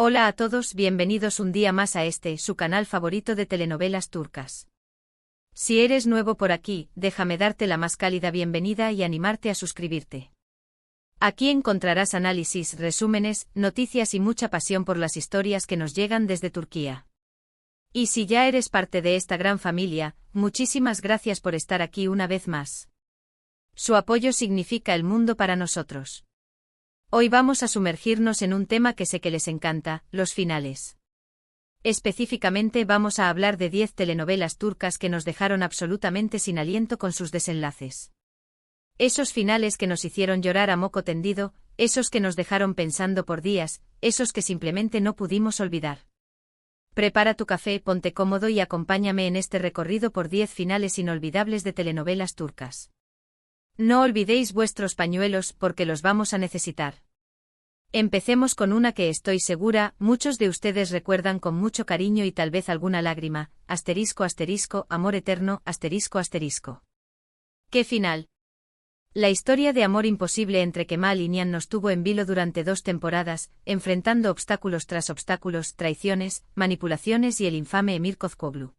Hola a todos, bienvenidos un día más a su canal favorito de telenovelas turcas. Si eres nuevo por aquí, déjame darte la más cálida bienvenida y animarte a suscribirte. Aquí encontrarás análisis, resúmenes, noticias y mucha pasión por las historias que nos llegan desde Turquía. Y si ya eres parte de esta gran familia, muchísimas gracias por estar aquí una vez más. Su apoyo significa el mundo para nosotros. Hoy vamos a sumergirnos en un tema que sé que les encanta, los finales. Específicamente vamos a hablar de 10 telenovelas turcas que nos dejaron absolutamente sin aliento con sus desenlaces. Esos finales que nos hicieron llorar a moco tendido, esos que nos dejaron pensando por días, esos que simplemente no pudimos olvidar. Prepara tu café, ponte cómodo y acompáñame en este recorrido por 10 finales inolvidables de telenovelas turcas. No olvidéis vuestros pañuelos porque los vamos a necesitar. Empecemos con una que estoy segura, muchos de ustedes recuerdan con mucho cariño y tal vez alguna lágrima, ***, amor eterno, ***. ¿Qué final? La historia de amor imposible entre Kemal y Nihan nos tuvo en vilo durante 2 temporadas, enfrentando obstáculos tras obstáculos, traiciones, manipulaciones y el infame Emir Kozkoglu.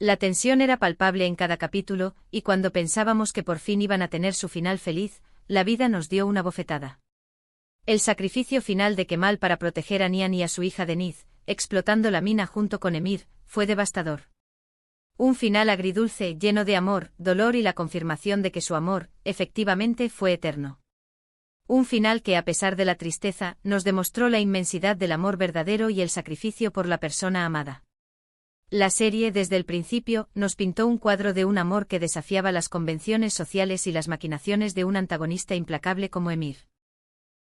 La tensión era palpable en cada capítulo, y cuando pensábamos que por fin iban a tener su final feliz, la vida nos dio una bofetada. El sacrificio final de Kemal para proteger a Nihan y a su hija Deniz, explotando la mina junto con Emir, fue devastador. Un final agridulce, lleno de amor, dolor y la confirmación de que su amor, efectivamente, fue eterno. Un final que a pesar de la tristeza, nos demostró la inmensidad del amor verdadero y el sacrificio por la persona amada. La serie desde el principio nos pintó un cuadro de un amor que desafiaba las convenciones sociales y las maquinaciones de un antagonista implacable como Emir.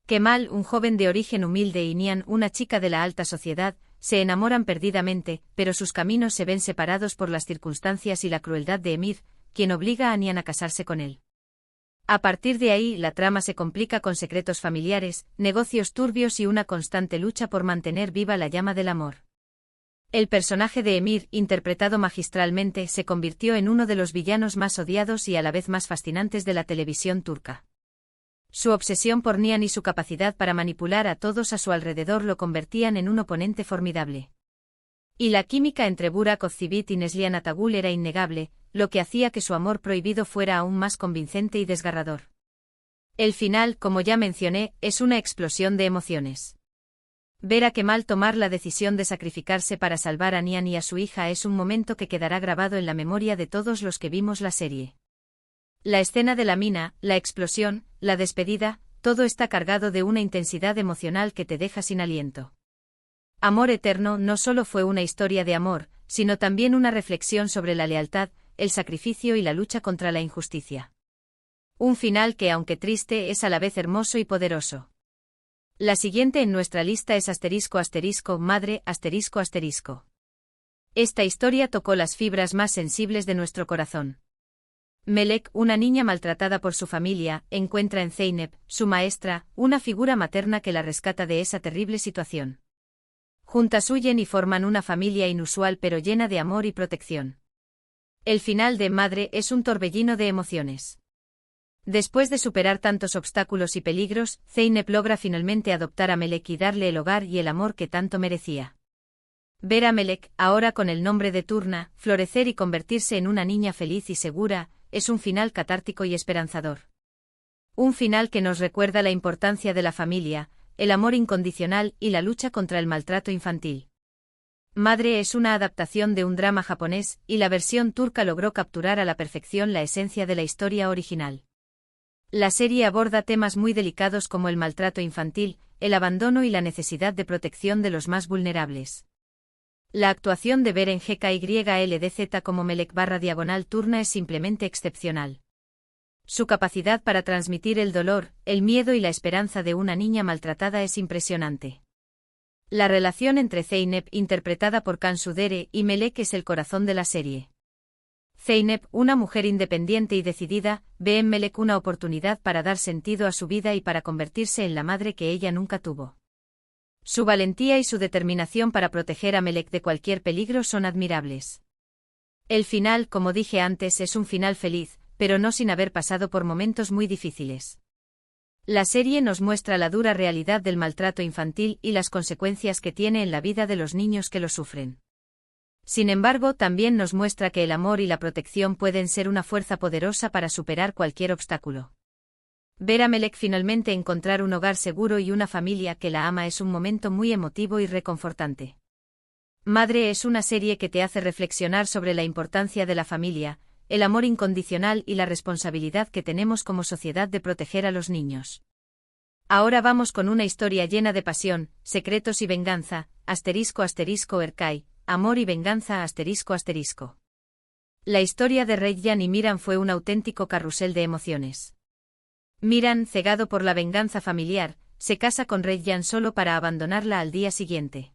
Kemal, un joven de origen humilde y Nihan, una chica de la alta sociedad, se enamoran perdidamente, pero sus caminos se ven separados por las circunstancias y la crueldad de Emir, quien obliga a Nihan a casarse con él. A partir de ahí la trama se complica con secretos familiares, negocios turbios y una constante lucha por mantener viva la llama del amor. El personaje de Emir, interpretado magistralmente, se convirtió en uno de los villanos más odiados y a la vez más fascinantes de la televisión turca. Su obsesión por Nihan y su capacidad para manipular a todos a su alrededor lo convertían en un oponente formidable. Y la química entre Burak Özçivit y Neslihan Atagül era innegable, lo que hacía que su amor prohibido fuera aún más convincente y desgarrador. El final, como ya mencioné, es una explosión de emociones. Ver a Kemal tomar la decisión de sacrificarse para salvar a Nihan y a su hija es un momento que quedará grabado en la memoria de todos los que vimos la serie. La escena de la mina, la explosión, la despedida, todo está cargado de una intensidad emocional que te deja sin aliento. Amor eterno no solo fue una historia de amor, sino también una reflexión sobre la lealtad, el sacrificio y la lucha contra la injusticia. Un final que, aunque triste, es a la vez hermoso y poderoso. La siguiente en nuestra lista es ***, madre, ***. Esta historia tocó las fibras más sensibles de nuestro corazón. Melek, una niña maltratada por su familia, encuentra en Zeynep, su maestra, una figura materna que la rescata de esa terrible situación. Juntas huyen y forman una familia inusual pero llena de amor y protección. El final de Madre es un torbellino de emociones. Después de superar tantos obstáculos y peligros, Zeynep logra finalmente adoptar a Melek y darle el hogar y el amor que tanto merecía. Ver a Melek, ahora con el nombre de Turna, florecer y convertirse en una niña feliz y segura, es un final catártico y esperanzador. Un final que nos recuerda la importancia de la familia, el amor incondicional y la lucha contra el maltrato infantil. Madre es una adaptación de un drama japonés, y la versión turca logró capturar a la perfección la esencia de la historia original. La serie aborda temas muy delicados como el maltrato infantil, el abandono y la necesidad de protección de los más vulnerables. La actuación de Beren GKYLDZ como Melek /Turna es simplemente excepcional. Su capacidad para transmitir el dolor, el miedo y la esperanza de una niña maltratada es impresionante. La relación entre Zeynep, interpretada por Cansu Dere, y Melek es el corazón de la serie. Zeynep, una mujer independiente y decidida, ve en Melek una oportunidad para dar sentido a su vida y para convertirse en la madre que ella nunca tuvo. Su valentía y su determinación para proteger a Melek de cualquier peligro son admirables. El final, como dije antes, es un final feliz, pero no sin haber pasado por momentos muy difíciles. La serie nos muestra la dura realidad del maltrato infantil y las consecuencias que tiene en la vida de los niños que lo sufren. Sin embargo, también nos muestra que el amor y la protección pueden ser una fuerza poderosa para superar cualquier obstáculo. Ver a Melek finalmente encontrar un hogar seguro y una familia que la ama es un momento muy emotivo y reconfortante. Madre es una serie que te hace reflexionar sobre la importancia de la familia, el amor incondicional y la responsabilidad que tenemos como sociedad de proteger a los niños. Ahora vamos con una historia llena de pasión, secretos y venganza, **Erkai, amor y venganza **. La historia de Reyyan y Miran fue un auténtico carrusel de emociones. Miran, cegado por la venganza familiar, se casa con Reyyan solo para abandonarla al día siguiente.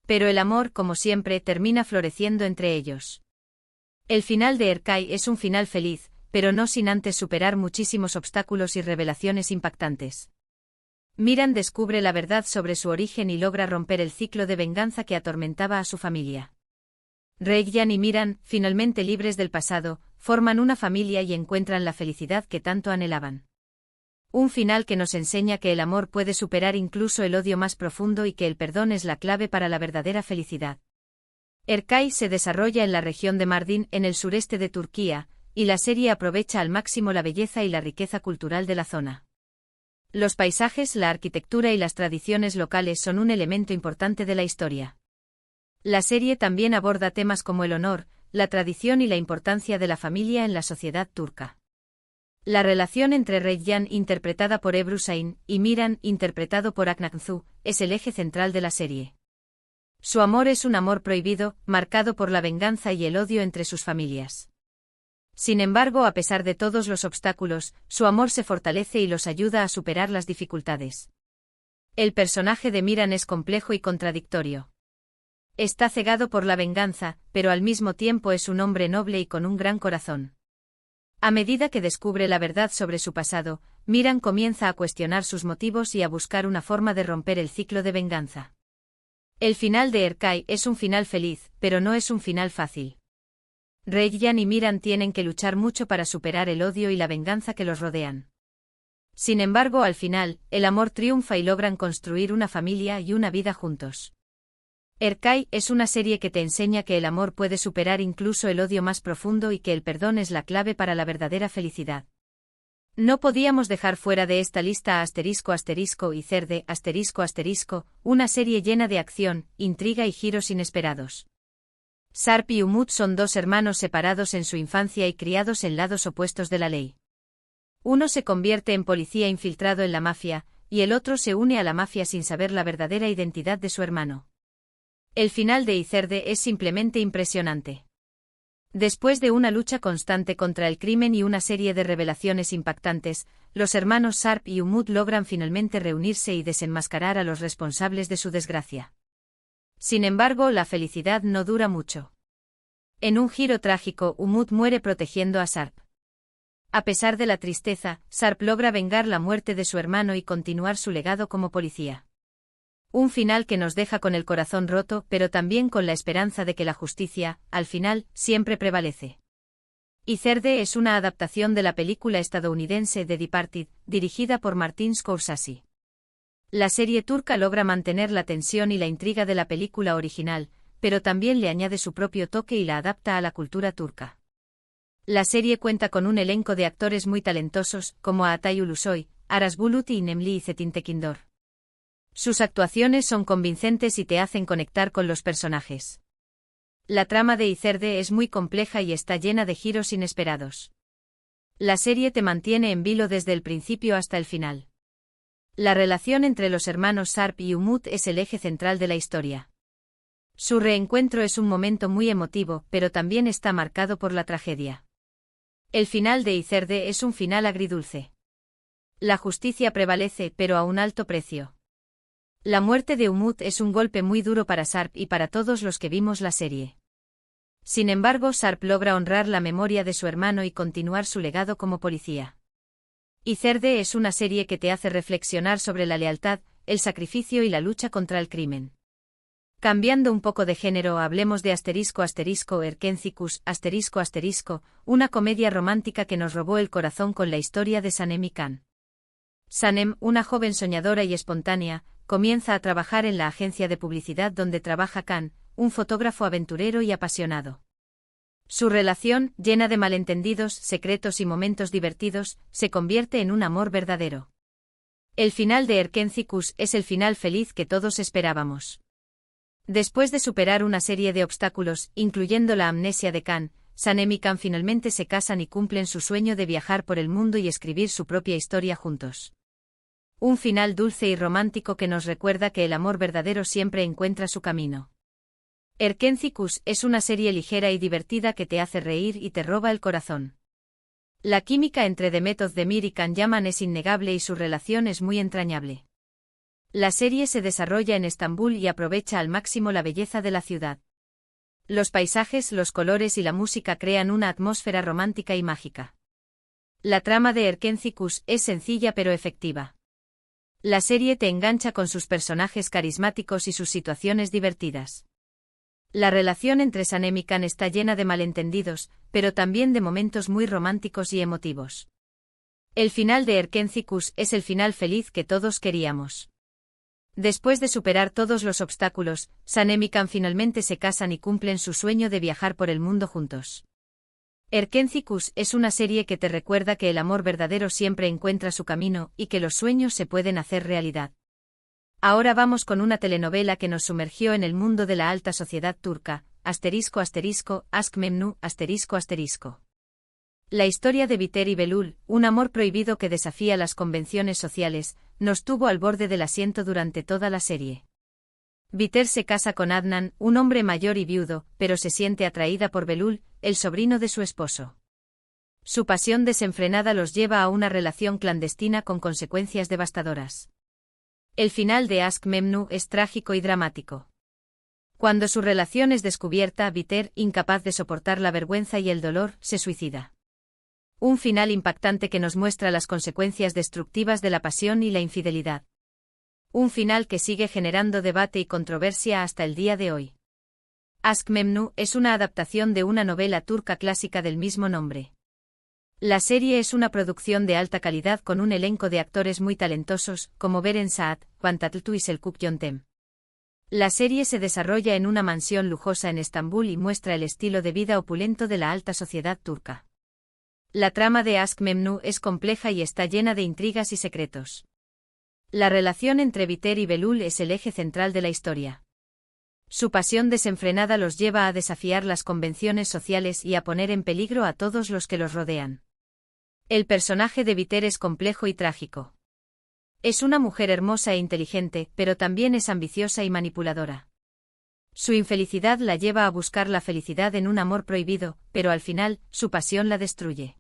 Pero el amor, como siempre, termina floreciendo entre ellos. El final de Erkai es un final feliz, pero no sin antes superar muchísimos obstáculos y revelaciones impactantes. Miran descubre la verdad sobre su origen y logra romper el ciclo de venganza que atormentaba a su familia. Reyyan y Miran, finalmente libres del pasado, forman una familia y encuentran la felicidad que tanto anhelaban. Un final que nos enseña que el amor puede superar incluso el odio más profundo y que el perdón es la clave para la verdadera felicidad. Erkai se desarrolla en la región de Mardin, en el sureste de Turquía, y la serie aprovecha al máximo la belleza y la riqueza cultural de la zona. Los paisajes, la arquitectura y las tradiciones locales son un elemento importante de la historia. La serie también aborda temas como el honor, la tradición y la importancia de la familia en la sociedad turca. La relación entre Reyyan, interpretada por Ebru Şahin, y Miran, interpretado por Aknan Su, es el eje central de la serie. Su amor es un amor prohibido, marcado por la venganza y el odio entre sus familias. Sin embargo, a pesar de todos los obstáculos, su amor se fortalece y los ayuda a superar las dificultades. El personaje de Miran es complejo y contradictorio. Está cegado por la venganza, pero al mismo tiempo es un hombre noble y con un gran corazón. A medida que descubre la verdad sobre su pasado, Miran comienza a cuestionar sus motivos y a buscar una forma de romper el ciclo de venganza. El final de Erkai es un final feliz, pero no es un final fácil. Reyyan y Miran tienen que luchar mucho para superar el odio y la venganza que los rodean. Sin embargo, al final, el amor triunfa y logran construir una familia y una vida juntos. Erkai es una serie que te enseña que el amor puede superar incluso el odio más profundo y que el perdón es la clave para la verdadera felicidad. No podíamos dejar fuera de esta lista a **Izerde**, una serie llena de acción, intriga y giros inesperados. Sarp y Umut son dos hermanos separados en su infancia y criados en lados opuestos de la ley. Uno se convierte en policía infiltrado en la mafia, y el otro se une a la mafia sin saber la verdadera identidad de su hermano. El final de Izerde es simplemente impresionante. Después de una lucha constante contra el crimen y una serie de revelaciones impactantes, los hermanos Sarp y Umut logran finalmente reunirse y desenmascarar a los responsables de su desgracia. Sin embargo, la felicidad no dura mucho. En un giro trágico, Umut muere protegiendo a Sarp. A pesar de la tristeza, Sarp logra vengar la muerte de su hermano y continuar su legado como policía. Un final que nos deja con el corazón roto, pero también con la esperanza de que la justicia, al final, siempre prevalece. Izerde es una adaptación de la película estadounidense The Departed, dirigida por Martin Scorsese. La serie turca logra mantener la tensión y la intriga de la película original, pero también le añade su propio toque y la adapta a la cultura turca. La serie cuenta con un elenco de actores muy talentosos, como Atay Ulusoy, Aras Bulut y Nemli Cetin Tekindor. Sus actuaciones son convincentes y te hacen conectar con los personajes. La trama de Izerde es muy compleja y está llena de giros inesperados. La serie te mantiene en vilo desde el principio hasta el final. La relación entre los hermanos Sarp y Umut es el eje central de la historia. Su reencuentro es un momento muy emotivo, pero también está marcado por la tragedia. El final de Izerde es un final agridulce. La justicia prevalece, pero a un alto precio. La muerte de Umut es un golpe muy duro para Sarp y para todos los que vimos la serie. Sin embargo, Sarp logra honrar la memoria de su hermano y continuar su legado como policía. Izerde es una serie que te hace reflexionar sobre la lealtad, el sacrificio y la lucha contra el crimen. Cambiando un poco de género, hablemos de *Erkencicus*, una comedia romántica que nos robó el corazón con la historia de Sanemi Khan. Sanem, una joven soñadora y espontánea, comienza a trabajar en la agencia de publicidad donde trabaja Khan, un fotógrafo aventurero y apasionado. Su relación, llena de malentendidos, secretos y momentos divertidos, se convierte en un amor verdadero. El final de Erkencicus es el final feliz que todos esperábamos. Después de superar una serie de obstáculos, incluyendo la amnesia de Khan, Sanem y Khan finalmente se casan y cumplen su sueño de viajar por el mundo y escribir su propia historia juntos. Un final dulce y romántico que nos recuerda que el amor verdadero siempre encuentra su camino. Erkencicus es una serie ligera y divertida que te hace reír y te roba el corazón. La química entre Demet Özdemir y Can Yaman es innegable y su relación es muy entrañable. La serie se desarrolla en Estambul y aprovecha al máximo la belleza de la ciudad. Los paisajes, los colores y la música crean una atmósfera romántica y mágica. La trama de Erkencicus es sencilla pero efectiva. La serie te engancha con sus personajes carismáticos y sus situaciones divertidas. La relación entre Sanem y Khan está llena de malentendidos, pero también de momentos muy románticos y emotivos. El final de Erkencicus es el final feliz que todos queríamos. Después de superar todos los obstáculos, Sanem y Khan finalmente se casan y cumplen su sueño de viajar por el mundo juntos. Erkencicus es una serie que te recuerda que el amor verdadero siempre encuentra su camino y que los sueños se pueden hacer realidad. Ahora vamos con una telenovela que nos sumergió en el mundo de la alta sociedad turca, Ask Memnu, La historia de Biter y Belul, un amor prohibido que desafía las convenciones sociales, nos tuvo al borde del asiento durante toda la serie. Biter se casa con Adnan, un hombre mayor y viudo, pero se siente atraída por Belul, el sobrino de su esposo. Su pasión desenfrenada los lleva a una relación clandestina con consecuencias devastadoras. El final de Ask Memnu es trágico y dramático. Cuando su relación es descubierta, Biter, incapaz de soportar la vergüenza y el dolor, se suicida. Un final impactante que nos muestra las consecuencias destructivas de la pasión y la infidelidad. Un final que sigue generando debate y controversia hasta el día de hoy. Ask Memnu es una adaptación de una novela turca clásica del mismo nombre. La serie es una producción de alta calidad con un elenco de actores muy talentosos, como Beren Saat, Van Tatlıtuğ y Selçuk Yöntem. La serie se desarrolla en una mansión lujosa en Estambul y muestra el estilo de vida opulento de la alta sociedad turca. La trama de Ask Memnu es compleja y está llena de intrigas y secretos. La relación entre Biter y Belul es el eje central de la historia. Su pasión desenfrenada los lleva a desafiar las convenciones sociales y a poner en peligro a todos los que los rodean. El personaje de Biter es complejo y trágico. Es una mujer hermosa e inteligente, pero también es ambiciosa y manipuladora. Su infelicidad la lleva a buscar la felicidad en un amor prohibido, pero al final, su pasión la destruye.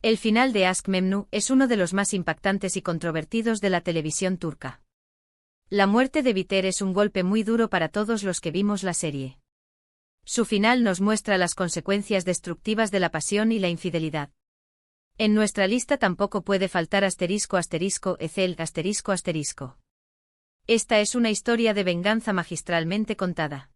El final de Ask Memnu es uno de los más impactantes y controvertidos de la televisión turca. La muerte de Biter es un golpe muy duro para todos los que vimos la serie. Su final nos muestra las consecuencias destructivas de la pasión y la infidelidad. En nuestra lista tampoco puede faltar Ezel. Esta es una historia de venganza magistralmente contada.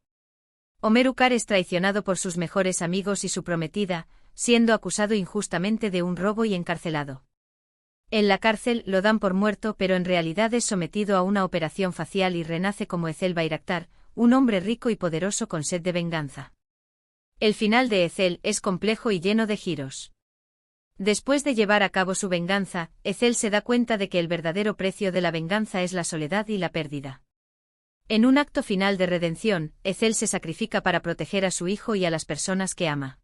Omerukar es traicionado por sus mejores amigos y su prometida, siendo acusado injustamente de un robo y encarcelado. En la cárcel lo dan por muerto, pero en realidad es sometido a una operación facial y renace como Ezel Bayraktar, un hombre rico y poderoso con sed de venganza. El final de Ezel es complejo y lleno de giros. Después de llevar a cabo su venganza, Ezel se da cuenta de que el verdadero precio de la venganza es la soledad y la pérdida. En un acto final de redención, Ezel se sacrifica para proteger a su hijo y a las personas que ama.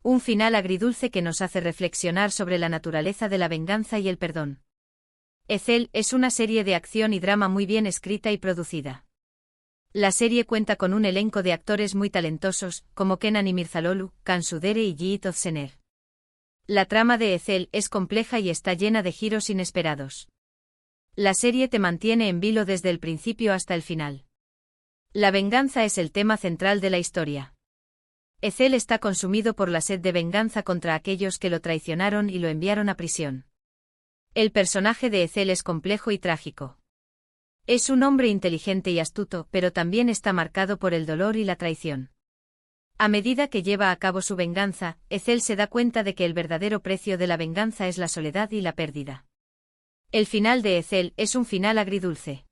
Un final agridulce que nos hace reflexionar sobre la naturaleza de la venganza y el perdón. Ezel es una serie de acción y drama muy bien escrita y producida. La serie cuenta con un elenco de actores muy talentosos, como Kenan İmirzalıoğlu, Can Sudere y Yiğit Özsener. La trama de Ezel es compleja y está llena de giros inesperados. La serie te mantiene en vilo desde el principio hasta el final. La venganza es el tema central de la historia. Ezel está consumido por la sed de venganza contra aquellos que lo traicionaron y lo enviaron a prisión. El personaje de Ezel es complejo y trágico. Es un hombre inteligente y astuto, pero también está marcado por el dolor y la traición. A medida que lleva a cabo su venganza, Ezel se da cuenta de que el verdadero precio de la venganza es la soledad y la pérdida. El final de Ethel es un final agridulce.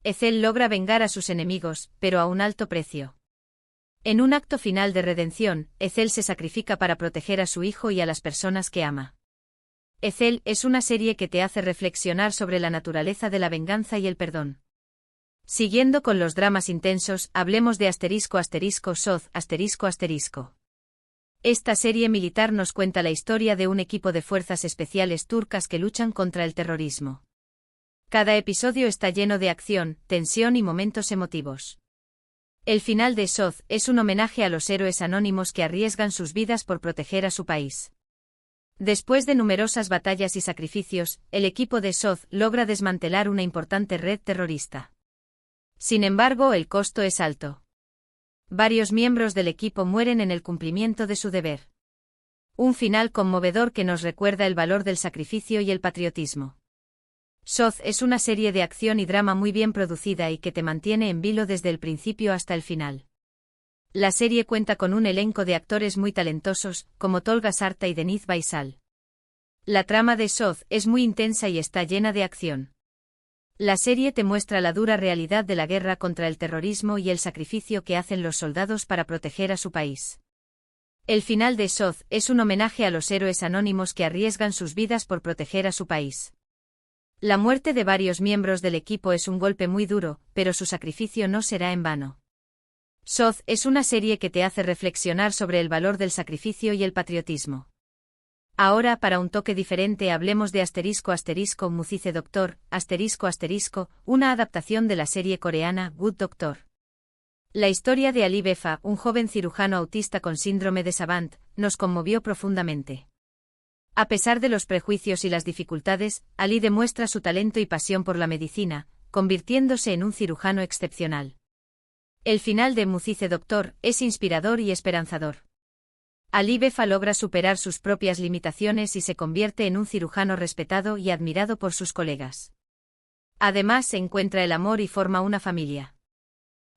Ethel logra vengar a sus enemigos, pero a un alto precio. En un acto final de redención, Ethel se sacrifica para proteger a su hijo y a las personas que ama. Ethel es una serie que te hace reflexionar sobre la naturaleza de la venganza y el perdón. Siguiendo con los dramas intensos, hablemos de *Soz***. Esta serie militar nos cuenta la historia de un equipo de fuerzas especiales turcas que luchan contra el terrorismo. Cada episodio está lleno de acción, tensión y momentos emotivos. El final de Soz es un homenaje a los héroes anónimos que arriesgan sus vidas por proteger a su país. Después de numerosas batallas y sacrificios, el equipo de Soz logra desmantelar una importante red terrorista. Sin embargo, el costo es alto. Varios miembros del equipo mueren en el cumplimiento de su deber. Un final conmovedor que nos recuerda el valor del sacrificio y el patriotismo. Soz es una serie de acción y drama muy bien producida y que te mantiene en vilo desde el principio hasta el final. La serie cuenta con un elenco de actores muy talentosos, como Tolga Sarta y Deniz Baysal. La trama de Soz es muy intensa y está llena de acción. La serie te muestra la dura realidad de la guerra contra el terrorismo y el sacrificio que hacen los soldados para proteger a su país. El final de Soz es un homenaje a los héroes anónimos que arriesgan sus vidas por proteger a su país. La muerte de varios miembros del equipo es un golpe muy duro, pero su sacrificio no será en vano. Soz es una serie que te hace reflexionar sobre el valor del sacrificio y el patriotismo. Ahora, para un toque diferente, hablemos de *Muzice Doctor, una adaptación de la serie coreana Good Doctor. La historia de Ali Befa, un joven cirujano autista con síndrome de Savant, nos conmovió profundamente. A pesar de los prejuicios y las dificultades, Ali demuestra su talento y pasión por la medicina, convirtiéndose en un cirujano excepcional. El final de Muzice Doctor es inspirador y esperanzador. Ali Befa logra superar sus propias limitaciones y se convierte en un cirujano respetado y admirado por sus colegas. Además, encuentra el amor y forma una familia.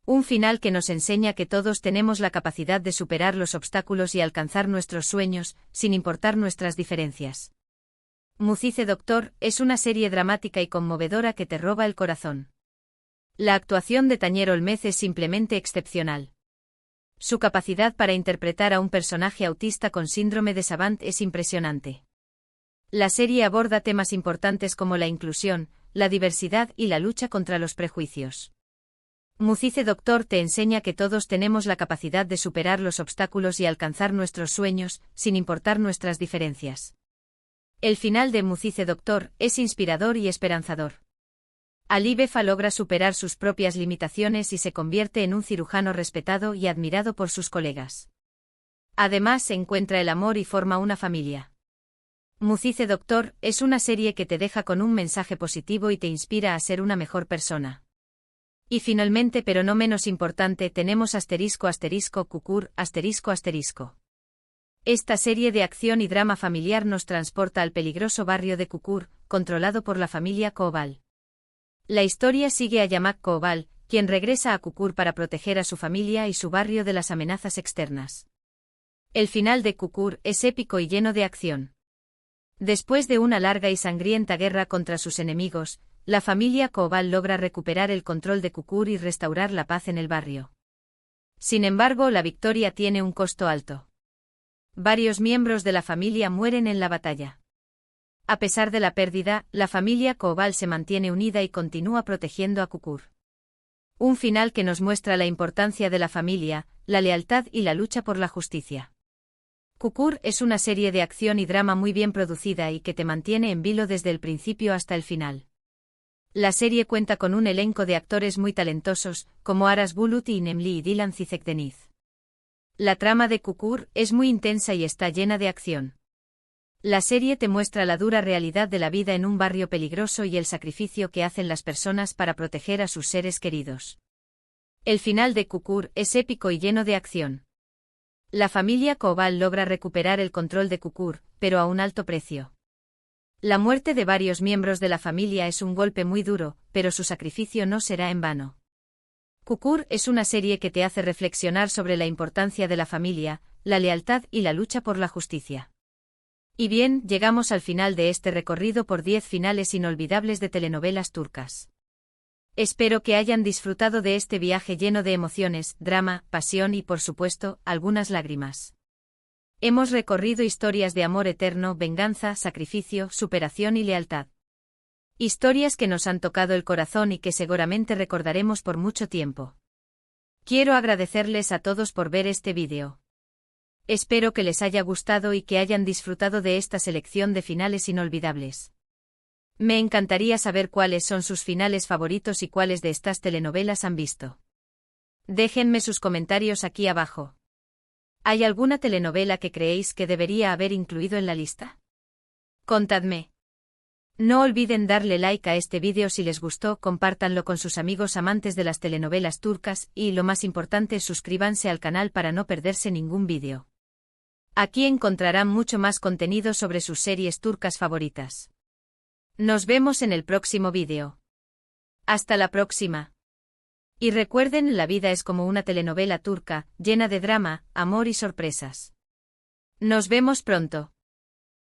Un final que nos enseña que todos tenemos la capacidad de superar los obstáculos y alcanzar nuestros sueños, sin importar nuestras diferencias. Muzice Doctor es una serie dramática y conmovedora que te roba el corazón. La actuación de Tañer Olmez es simplemente excepcional. Su capacidad para interpretar a un personaje autista con síndrome de Savant es impresionante. La serie aborda temas importantes como la inclusión, la diversidad y la lucha contra los prejuicios. Muzice Doctor te enseña que todos tenemos la capacidad de superar los obstáculos y alcanzar nuestros sueños, sin importar nuestras diferencias. El final de Muzice Doctor es inspirador y esperanzador. Ali Befa logra superar sus propias limitaciones y se convierte en un cirujano respetado y admirado por sus colegas. Además, encuentra el amor y forma una familia. Muzice Doctor es una serie que te deja con un mensaje positivo y te inspira a ser una mejor persona. Y finalmente, pero no menos importante, tenemos *Kukur. Esta serie de acción y drama familiar nos transporta al peligroso barrio de Kukur, controlado por la familia Koval. La historia sigue a Yamak Koval, quien regresa a Kukur para proteger a su familia y su barrio de las amenazas externas. El final de Kukur es épico y lleno de acción. Después de una larga y sangrienta guerra contra sus enemigos, la familia Koval logra recuperar el control de Kukur y restaurar la paz en el barrio. Sin embargo, la victoria tiene un costo alto. Varios miembros de la familia mueren en la batalla. A pesar de la pérdida, la familia Koval se mantiene unida y continúa protegiendo a Kukur. Un final que nos muestra la importancia de la familia, la lealtad y la lucha por la justicia. Kukur es una serie de acción y drama muy bien producida y que te mantiene en vilo desde el principio hasta el final. La serie cuenta con un elenco de actores muy talentosos, como Aras Bulut y Nemli y Dilan Cizek-Deniz. La trama de Kukur es muy intensa y está llena de acción. La serie te muestra la dura realidad de la vida en un barrio peligroso y el sacrificio que hacen las personas para proteger a sus seres queridos. El final de Kukur es épico y lleno de acción. La familia Koval logra recuperar el control de Kukur, pero a un alto precio. La muerte de varios miembros de la familia es un golpe muy duro, pero su sacrificio no será en vano. Kukur es una serie que te hace reflexionar sobre la importancia de la familia, la lealtad y la lucha por la justicia. Y bien, llegamos al final de este recorrido por 10 finales inolvidables de telenovelas turcas. Espero que hayan disfrutado de este viaje lleno de emociones, drama, pasión y, por supuesto, algunas lágrimas. Hemos recorrido historias de amor eterno, venganza, sacrificio, superación y lealtad. Historias que nos han tocado el corazón y que seguramente recordaremos por mucho tiempo. Quiero agradecerles a todos por ver este vídeo. Espero que les haya gustado y que hayan disfrutado de esta selección de finales inolvidables. Me encantaría saber cuáles son sus finales favoritos y cuáles de estas telenovelas han visto. Déjenme sus comentarios aquí abajo. ¿Hay alguna telenovela que creéis que debería haber incluido en la lista? Contadme. No olviden darle like a este vídeo si les gustó, compártanlo con sus amigos amantes de las telenovelas turcas y, lo más importante, suscríbanse al canal para no perderse ningún vídeo. Aquí encontrarán mucho más contenido sobre sus series turcas favoritas. Nos vemos en el próximo vídeo. Hasta la próxima. Y recuerden, la vida es como una telenovela turca, llena de drama, amor y sorpresas. Nos vemos pronto.